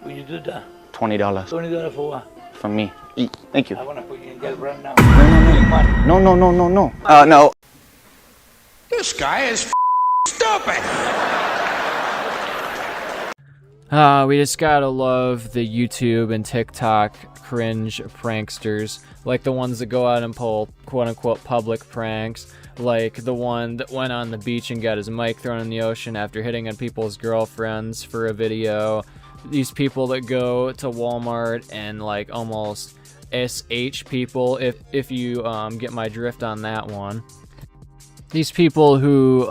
Will you do that? $20 $20 for what? from me. Thank you. I want to put you in jail right now. No. No. This guy is stupid. We just gotta love the YouTube and TikTok cringe pranksters, like the ones that go out and pull quote-unquote public pranks, like the one that went on the beach and got his mic thrown in the ocean after hitting on people's girlfriends for a video. These people that go to Walmart and like almost SH people, if you get my drift on that one. These people who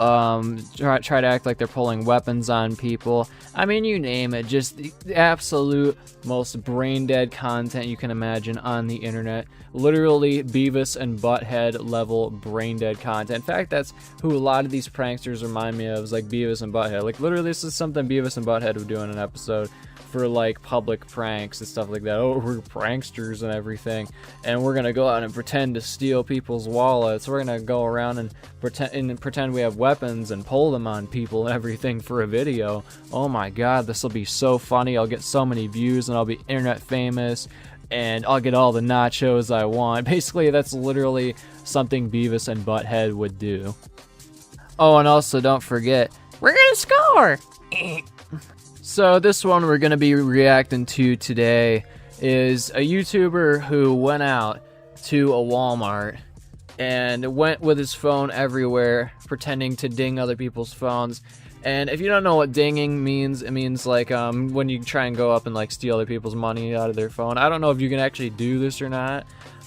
try to act like they're pulling weapons on people. I mean, you name it, just the absolute most brain-dead content you can imagine on the internet. Literally Beavis and Butthead level brain-dead content. In fact, that's who a lot of these pranksters remind me of, is like Beavis and Butthead. Like, literally, this is something Beavis and Butthead would do in an episode for like public pranks and stuff like that. Oh, we're pranksters and everything, and we're gonna go out and pretend to steal people's wallets. We're gonna go around and pretend we have weapons and pull them on people and everything for a video. Oh my god, this will be so funny. I'll get so many views and I'll be internet famous and I'll get all the nachos I want. Basically, that's literally something Beavis and Butthead would do. Oh, and also don't forget, we're gonna score! So this one we're going to be reacting to today is a YouTuber who went out to a Walmart and went with his phone everywhere, pretending to ding other people's phones. And if you don't know what dinging means, it means like when you try and go up and like steal other people's money out of their phone. I don't know if you can actually do this or not,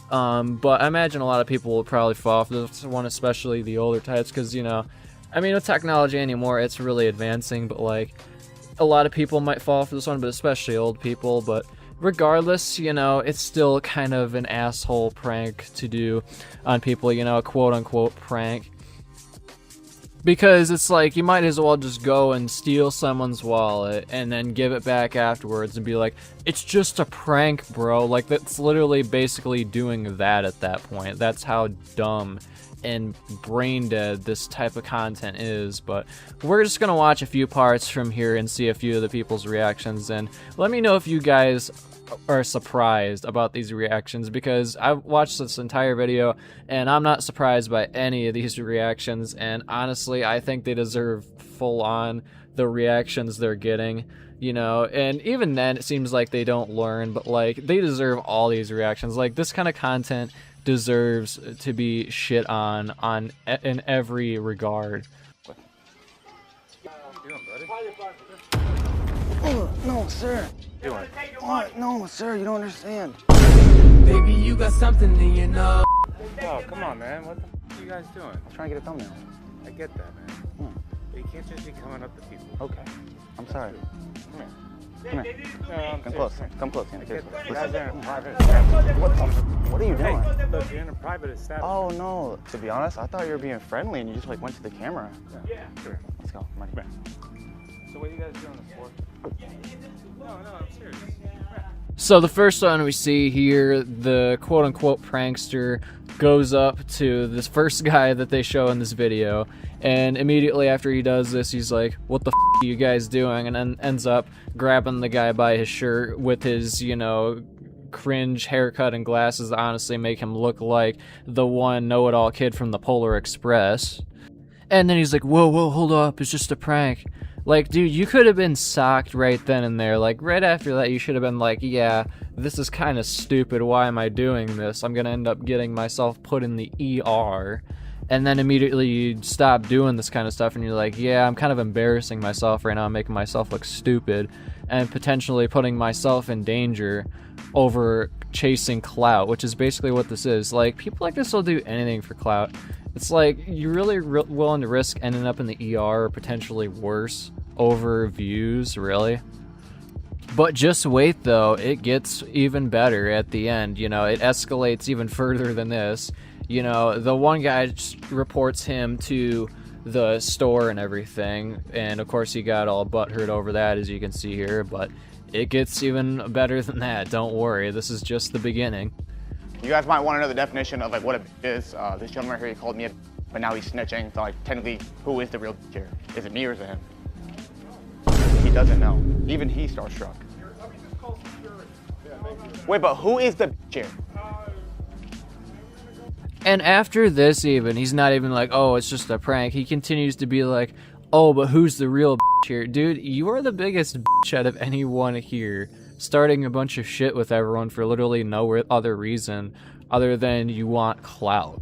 but I imagine a lot of people will probably fall for this one, especially the older types, because, you know, I mean, with technology anymore, it's really advancing, but like, a lot of people might fall for this one, but especially old people. But regardless, you know, it's still kind of an asshole prank to do on people, you know, a quote-unquote prank. Because it's like, you might as well just go and steal someone's wallet and then give it back afterwards and be like, it's just a prank, bro. Like, that's literally basically doing that at that point. That's how dumb and brain dead this type of content is. But we're just gonna watch a few parts from here and see a few of the people's reactions, and let me know if you guys are surprised about these reactions, because I've watched this entire video and I'm not surprised by any of these reactions, and honestly I think they deserve full on the reactions they're getting, you know. And even then it seems like they don't learn, but like, they deserve all these reactions. Like, this kind of content deserves to be shit on in every regard. Oh, no, sir. No, sir, you don't understand. Baby, you got something in your nose. Oh, come on, man. What the f are you guys doing? I'm trying to get a thumbnail. I get that, man. But you can't just be coming up to people. Okay. I'm sorry. Come here. Come here. No, I'm Come close. serious. Come close. I Seriously. get that. You Listen. guys are in a private establishment. What are you doing? Hey, look, you're in a private establishment. Oh, no. To be honest, I thought you were being friendly and you just like went to the camera. Yeah, sure. Let's go. Come on. Come here. So what are you guys doing this for? No, I'm serious. So the first one we see here, the quote-unquote prankster goes up to this first guy that they show in this video, and immediately after he does this, he's like, what the f are you guys doing? And then ends up grabbing the guy by his shirt with his, you know, cringe haircut and glasses that honestly make him look like the one know-it-all kid from the Polar Express. And then he's like, whoa, hold up, it's just a prank. Like, dude, you could have been socked right then and there. Like, right after that, you should have been like, yeah, this is kind of stupid. Why am I doing this? I'm going to end up getting myself put in the ER. And then immediately you stop doing this kind of stuff and you're like, yeah, I'm kind of embarrassing myself right now. I'm making myself look stupid and potentially putting myself in danger over chasing clout, which is basically what this is. Like, people like this will do anything for clout. It's like, you're really willing to risk ending up in the ER or potentially worse over views, really? But just wait though, it gets even better at the end, you know, it escalates even further than this. You know, the one guy just reports him to the store and everything, and of course he got all butthurt over that, as you can see here, but it gets even better than that, don't worry, this is just the beginning. You guys might want to know the definition of like what a is. This gentleman right here, he called me a, but now he's snitching. So like technically, who is the real here? Is it me or is it him? He doesn't know. Even he's starstruck. Wait, but who is the bitch here? And after this even, he's not even like, oh, it's just a prank. He continues to be like, oh, but who's the real bitch here? Dude, you are the biggest bitch out of anyone here. Starting a bunch of shit with everyone for literally no other reason other than you want clout.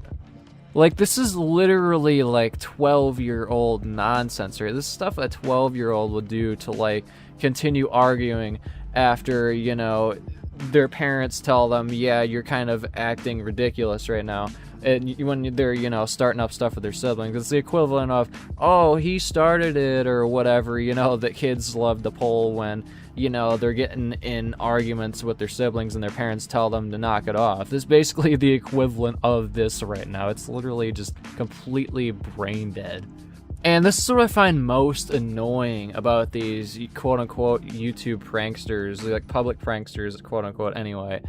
Like, this is literally like 12-year-old nonsense, right? This is stuff a 12-year-old would do to, like, continue arguing after, you know, their parents tell them, yeah, you're kind of acting ridiculous right now. And when they're, you know, starting up stuff with their siblings, it's the equivalent of, oh, he started it or whatever, you know, that kids love to pull when, you know, they're getting in arguments with their siblings and their parents tell them to knock it off. This is basically the equivalent of this right now. It's literally just completely brain dead. And this is what I find most annoying about these quote-unquote YouTube pranksters, like public pranksters, quote-unquote anyway,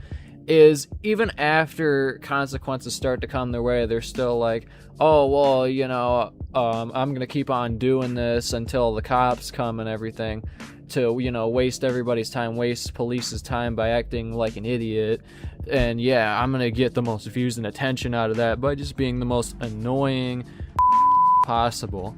is even after consequences start to come their way, they're still like, oh, well, you know, I'm going to keep on doing this until the cops come and everything to, you know, waste everybody's time, waste police's time by acting like an idiot. And yeah, I'm going to get the most views and attention out of that by just being the most annoying possible.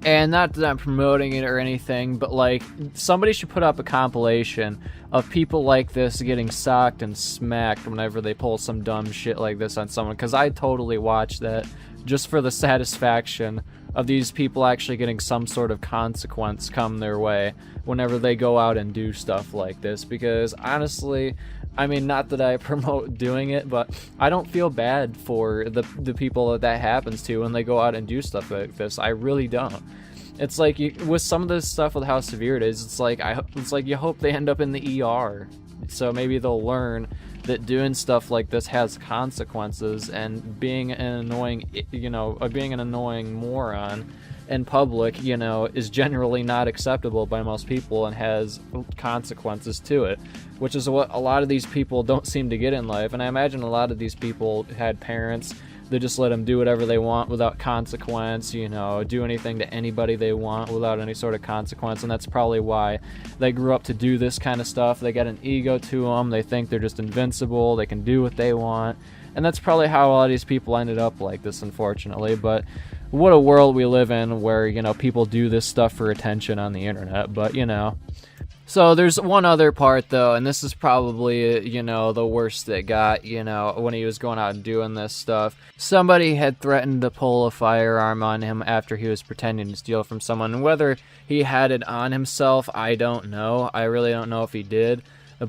And not that I'm promoting it or anything, but like, somebody should put up a compilation of people like this getting socked and smacked whenever they pull some dumb shit like this on someone, because I totally watch that just for the satisfaction of these people actually getting some sort of consequence come their way whenever they go out and do stuff like this. Because honestly, I mean, not that I promote doing it, but I don't feel bad for the people that happens to when they go out and do stuff like this. I really don't. It's like, with some of this stuff with how severe it is, it's like you hope they end up in the ER. So maybe they'll learn that doing stuff like this has consequences, and being an annoying, you know, being an annoying moron in public, you know, is generally not acceptable by most people and has consequences to it, which is what a lot of these people don't seem to get in life. And I imagine a lot of these people had parents that just let them do whatever they want without consequence, you know, do anything to anybody they want without any sort of consequence. And that's probably why they grew up to do this kind of stuff. They got an ego to them. They think they're just invincible. They can do what they want. And that's probably how a lot of these people ended up like this, unfortunately. But what a world we live in where, you know, people do this stuff for attention on the internet. But, you know. So there's one other part, though, and this is probably, you know, the worst that got, you know, when he was going out and doing this stuff. Somebody had threatened to pull a firearm on him after he was pretending to steal from someone. Whether he had it on himself, I don't know. I really don't know if he did.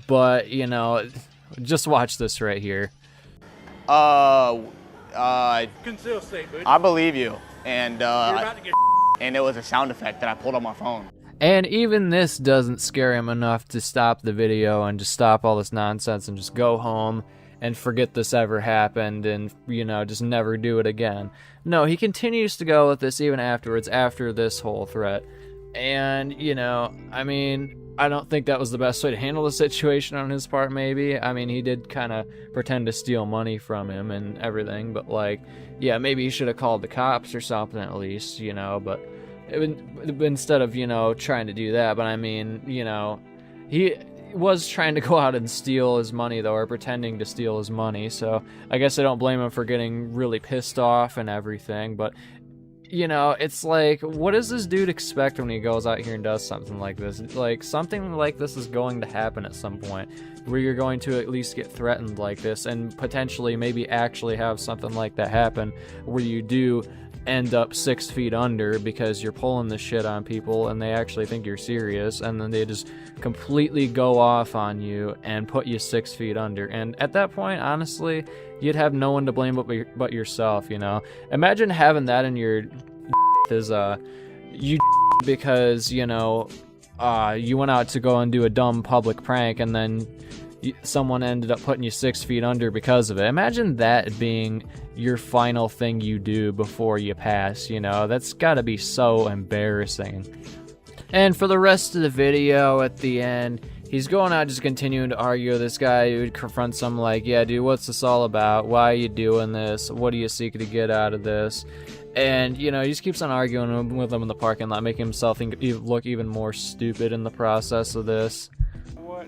But, you know, just watch this right here. Conceal statement. I believe you. And, You're about to get and it was a sound effect that I pulled on my phone. And even this doesn't scare him enough to stop the video and just stop all this nonsense and just go home and forget this ever happened and, you know, just never do it again. No, he continues to go with this even afterwards, after this whole threat. And, you know, I mean, I don't think that was the best way to handle the situation on his part, maybe. I mean, he did kind of pretend to steal money from him and everything, but, like, yeah, maybe he should have called the cops or something at least, you know, but instead of, you know, trying to do that. But I mean, you know, he was trying to go out and steal his money, though, or pretending to steal his money, so I guess I don't blame him for getting really pissed off and everything. But, you know, it's like, what does this dude expect when he goes out here and does something like this? Like, something like this is going to happen at some point, where you're going to at least get threatened like this, and potentially maybe actually have something like that happen, where you do end up 6 feet under because you're pulling this shit on people and they actually think you're serious, and then they just completely go off on you and put you 6 feet under. And at that point, honestly, you'd have no one to blame but yourself, you know? Imagine having that in your is you because, you know, you went out to go and do a dumb public prank, and then someone ended up putting you 6 feet under because of it. Imagine that being your final thing you do before you pass, you know? That's gotta be so embarrassing. And for the rest of the video, at the end, he's going out just continuing to argue with this guy who confronts him like, yeah, dude, what's this all about? Why are you doing this? What do you seek to get out of this? And, you know, he just keeps on arguing with him in the parking lot, making himself look even more stupid in the process of this. What?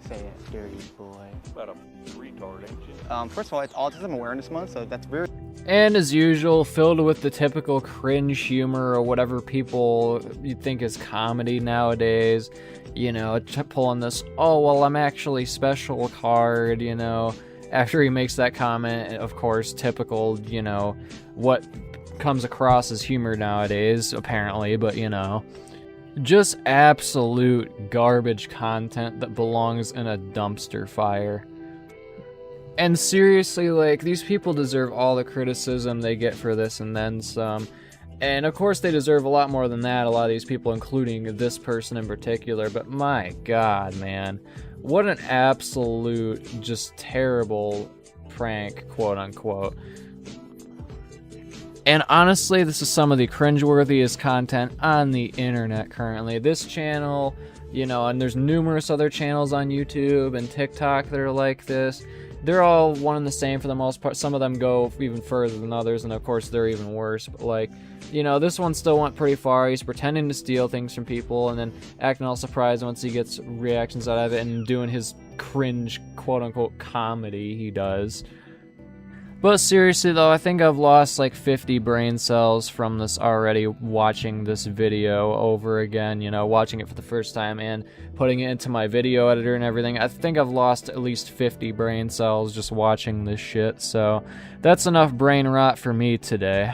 Say it, dirty boy. About a retard, ain't you? First of all, it's Autism Awareness Month, so that's very. And as usual, filled with the typical cringe humor or whatever people you think is comedy nowadays. You know, pulling this, oh, well, I'm actually special card, you know. After he makes that comment, of course, typical, you know, what comes across as humor nowadays, apparently, but, you know. Just absolute garbage content that belongs in a dumpster fire. And seriously, like, these people deserve all the criticism they get for this and then some. And of course they deserve a lot more than that, a lot of these people, including this person in particular. But my god, man. What an absolute, just terrible prank, quote unquote. And honestly, this is some of the cringeworthiest content on the internet currently. This channel, you know, and there's numerous other channels on YouTube and TikTok that are like this. They're all one and the same for the most part. Some of them go even further than others, and of course they're even worse. But like, you know, this one still went pretty far. He's pretending to steal things from people and then acting all surprised once he gets reactions out of it and doing his cringe, quote-unquote, comedy he does. But seriously though, I think I've lost like 50 brain cells from this already, watching this video over again, you know, watching it for the first time and putting it into my video editor and everything. I think I've lost at least 50 brain cells just watching this shit, so that's enough brain rot for me today.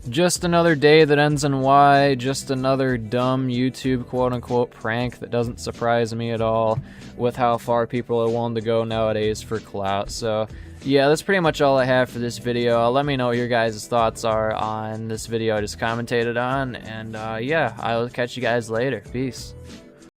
Just another day that ends in Y, just another dumb YouTube quote-unquote prank that doesn't surprise me at all with how far people are willing to go nowadays for clout. So yeah, that's pretty much all I have for this video. Let me know what your guys' thoughts are on this video I just commentated on, and yeah, I'll catch you guys later. Peace.